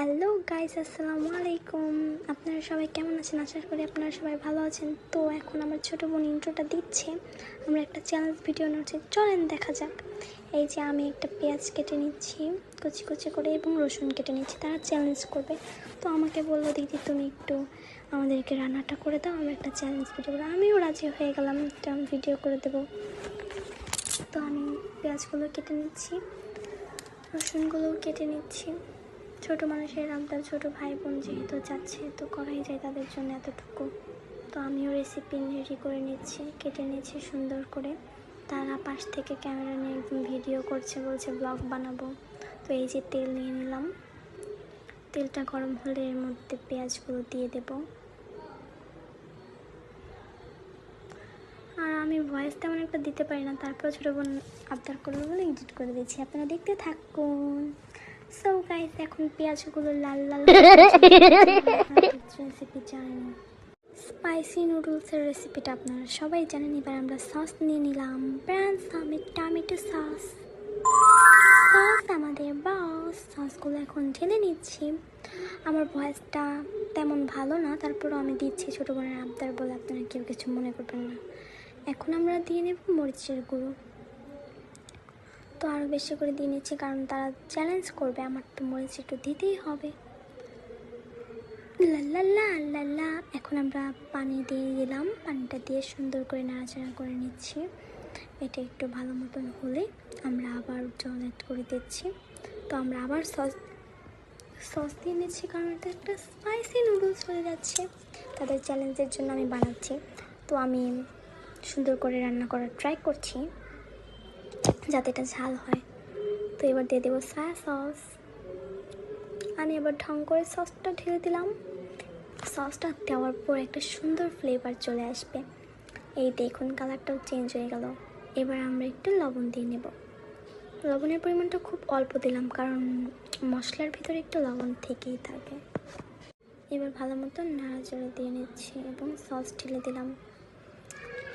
Hello guys, আসসালামু আলাইকুম। আপনারা সবাই কেমন আছেন? আশা করি আপনারা সবাই ভালো আছেন। তো এখন আমার ছোটো বোন ইন্ট্রোটা দিচ্ছে। আমরা একটা চ্যালেঞ্জ ভিডিও নিচ্ছি, চলেন দেখা যাক। এই যে আমি একটা পেঁয়াজ কেটে নিচ্ছি কুচি কুচি করে এবং রসুন কেটে নিচ্ছি, তারা চ্যালেঞ্জ করবে। তো আমাকে বললো, দিদি তুমি একটু আমাদেরকে রান্নাটা করে দাও, আমরা একটা চ্যালেঞ্জ ভিডিও করবো। আমিও রাজি হয়ে গেলাম, একটা ভিডিও করে দেবো। তো আমি পেঁয়াজগুলো কেটে নিচ্ছি, রসুনগুলোও কেটে নিচ্ছি। ছোটো মানুষের আবদার, ছোটো ভাই বোন যেহেতু যাচ্ছে তো করাই যায় তাদের জন্য এতটুকু। তো আমিও রেসিপি রেডি করে নিচ্ছি, কেটে নিচ্ছি সুন্দর করে। তারা পাশ থেকে ক্যামেরা নিয়ে একদম ভিডিও করছে, বলছে ব্লগ বানাবো। তো এই যে তেল নিয়ে নিলাম, তেলটা গরম হলে এর মধ্যে পেঁয়াজগুলো দিয়ে দেব। আর আমি ভয়েস তেমন একটা দিতে পারি না, তারপর ছোটো বোন আবদার করবে বলে এডিট করে দিচ্ছি, আপনারা দেখতে থাকুন। সো গাইস, এখন পেঁয়াজগুলো লাল লাল রেসিপি জানেন, স্পাইসি নুডলসের রেসিপিটা আপনারা সবাই জানেন। এবার আমরা সস নিয়ে নিলাম, ব্রাউন টমেটো সস। সস আমাদের বস, সসগুলো এখন ঢেলে নিচ্ছি। আমার ভয়েসটা তেমন ভালো না, তারপরও আমি দিচ্ছি, ছোটো বোনের আবদার বলে আপনারা কেউ কিছু মনে করবেন না। এখন আমরা দিয়ে নেব মরিচের গুঁড়ো। তো আরও বেশি করে দিয়ে নিচ্ছি, কারণ তারা চ্যালেঞ্জ করবে, আমার তো মরিচ একটু দিতেই হবে। লা। এখন আমরা পানি দিয়ে দিলাম, পানিটা দিয়ে সুন্দর করে নাড়াচাড়া করে নিচ্ছি। এটা একটু ভালো মতন হলে আমরা আবার জল অ্যাড করে দিচ্ছি। তো আমরা আবার সস দিয়ে নিচ্ছি, কারণ এটা একটা স্পাইসি নুডলস হয়ে যাচ্ছে। তাদের চ্যালেঞ্জের জন্য আমি বানাচ্ছি, তো আমি সুন্দর করে রান্না করার ট্রাই করছি যাতে এটা ঝাল হয়। তো এবার দিয়ে দেবো সয়া সস। আমি আবার ঢং করে সসটা ঢেলে দিলাম। সসটা দেওয়ার পর একটা সুন্দর ফ্লেভার চলে আসবে। এই দেখুন, কালারটাও চেঞ্জ হয়ে গেল। এবার আমরা একটু লবণ দিয়ে নেব। লবণের পরিমাণটা খুব অল্প দিলাম, কারণ মশলার ভিতরে একটু লবণ থেকেই থাকে। এবার ভালো মতো নাড়াচাড়া দিয়ে নিচ্ছি এবং সস ঢেলে দিলাম।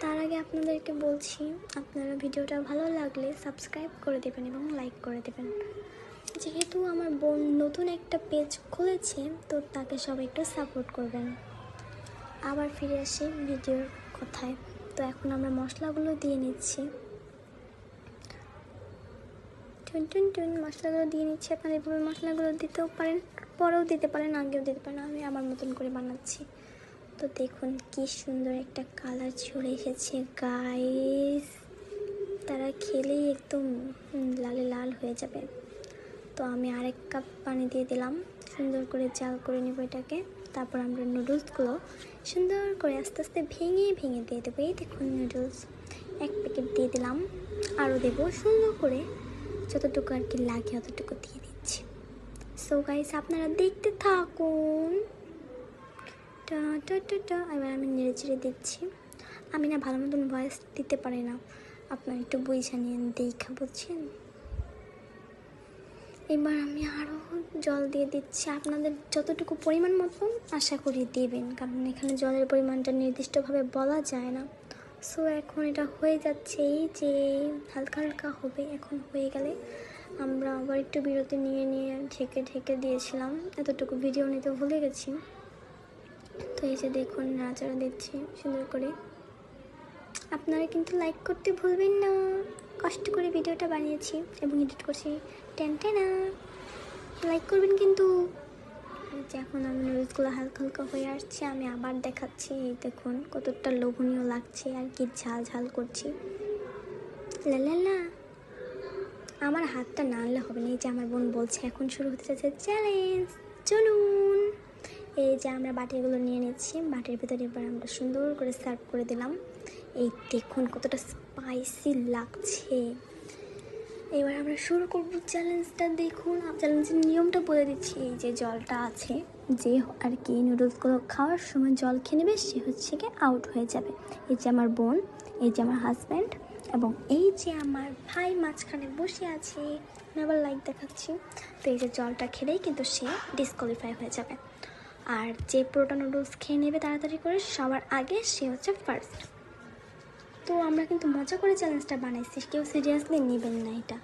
তার আগে আপনাদেরকে বলছি, আপনারা ভিডিওটা ভালো লাগলে সাবস্ক্রাইব করে দেবেন এবং লাইক করে দেবেন। যেহেতু আমার বোন নতুন একটা পেজ খুলেছে, তো তাকে সবাই একটু সাপোর্ট করবেন। আবার ফিরে আসি ভিডিওর কথায়। তো এখন আমরা মশলাগুলো দিয়ে নিচ্ছি, টুন মশলাগুলো দিয়ে নিচ্ছি। আপনারা এভাবে মশলাগুলো দিতেও পারেন, পরেও দিতে পারেন, আগেও দিতে পারেন, আমি আমার মতন করে বানাচ্ছি। তো দেখুন কি সুন্দর একটা কালার চলে এসেছে গাইস, তারা খেলেই একদম লালে লাল হয়ে যাবে। তো আমি আরেক কাপ পানি দিয়ে দিলাম, সুন্দর করে জাল করে নেব এটাকে। তারপর আমরা নুডলসগুলো সুন্দর করে আস্তে আস্তে ভেঙে ভেঙে দিয়ে দেবো। এই দেখুন নুডলস এক প্যাকেট দিয়ে দিলাম, আরও দেবো সুন্দর করে, যতটুকু আর কি লাগে অতটুকু দিয়ে দিচ্ছি। সো গাইস, আপনারা দেখতে থাকুন। এবার আমি নেড়ে চেড়ে দিচ্ছি। আমি না ভালো মতন ভয়েস দিতে পারি না, আপনারা একটু বুঝে নিন, দেখা বুঝছেন। এবার আমি আরও জল দিয়ে দিচ্ছি, আপনাদের যতটুকু পরিমাণ মতন আশা করি দেবেন, কারণ এখানে জলের পরিমাণটা নির্দিষ্টভাবে বলা যায় না। সো এখন এটা হয়ে যাচ্ছে, এই যে হালকা হালকা হবে। এখন হয়ে গেলে আমরা আবার একটু বিরতি নিয়ে ঢেকে ঢেকে দিয়েছিলাম, এতটুকু ভিডিও নিতে ভুলে গেছি। তো এই যে দেখুন নাড়াচাড়া দিচ্ছি সুন্দর করে। আপনারা কিন্তু লাইক করতে ভুলবেন না, কষ্ট করে ভিডিওটা বানিয়েছি এবং এডিট করছি, টেনটেনা লাইক করবেন কিন্তু। যে এখন আমি নুডলসগুলো হালকা হালকা হয়ে আসছে, আমি আবার দেখাচ্ছি। এই দেখুন কতটা লোভনীয় লাগছে, আর কি ঝাল ঝাল করছি। লা আমার হাতটা নাড়লে হবে না। এই যে আমার বোন বলছে এখন শুরু হতে যাচ্ছে চ্যালেঞ্জ, চলুন। এই যে আমরা বাটিগুলো নিয়ে নিচ্ছি, বাটির ভিতরে এবার আমরা সুন্দর করে সার্ভ করে দিলাম। এই দেখুন কতটা স্পাইসি লাগছে। এবার আমরা শুরু করব চ্যালেঞ্জটা। দেখুন চ্যালেঞ্জের নিয়মটা বলে দিচ্ছি। এই যে জলটা আছে, যে আর কি নুডলসগুলো খাওয়ার সময় জল খেয়ে নেবে সে হচ্ছে কি আউট হয়ে যাবে। এই যে আমার বোন, এই যে আমার হাজব্যান্ড এবং এই যে আমার ভাই মাঝখানে বসে আছে, আবার লাইক দেখাচ্ছি। তো এই যে জলটা খেলেই কিন্তু সে ডিসকোয়ালিফাই হয়ে যাবে। আর যে পুরোটা নুডলস খেয়ে নেবে তাড়াতাড়ি করে সবার আগে সে হচ্ছে ফার্স্ট। তো আমরা কিন্তু মজা করে চ্যালেঞ্জটা বানাইছি, কেউ সিরিয়াসলি নেবেন না, এটা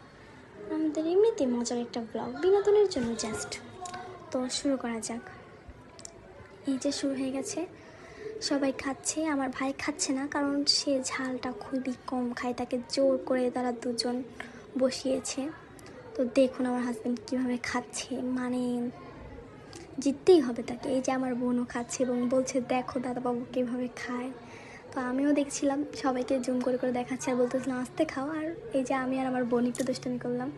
আমাদের এমনিতে মজার একটা ব্লগ, বিনোদনের জন্য জাস্ট। তো শুরু করা যাক। এই যে শুরু হয়ে গেছে, সবাই খাচ্ছে। আমার ভাই খাচ্ছে না, কারণ সে ঝালটা খুবই কম খায়, তাকে জোর করে তারা দুজন বসিয়েছে। তো দেখুন আমার হাজব্যান্ড কীভাবে খাচ্ছে, মানে জিততেই হবে তাকে। এই যে আমার বোনও খাচ্ছে এবং বলছে দেখো দাদাবাবু কীভাবে খায়। তো আমিও দেখছিলাম, সবাইকে জুম করে করে দেখাচ্ছে আর বলতেছিলাম আস্তে খাও। আর এই যে আমি আর আমার বোন একটু দুষ্টামি করলাম,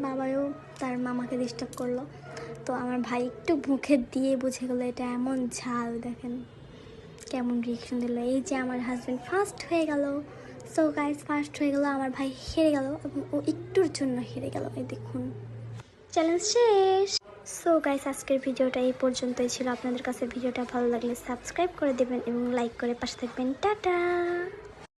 বাবাও তার মামাকে ডিস্টার্ব করলো। তো আমার ভাই একটু মুখে দিয়ে বুঝে গেলো এটা এমন ঝাল, দেখেন কেমন রিয়েকশন দিল। এই যে আমার হাজব্যান্ড ফার্স্ট হয়ে গেল। সো গাইস, ফার্স্ট হয়ে গেল, আমার ভাই হেরে গেল এবং ও একটুর জন্য হেরে গেল। এই দেখুন, চ্যালেঞ্জ শেষ। সো গাইস, আজকের ভিডিওটা এই পর্যন্তই ছিল। আপনাদের কাছে ভিডিওটা ভালো লাগলে সাবস্ক্রাইব করে দেবেন এবং লাইক করে পাশে থাকবেন। টাটা।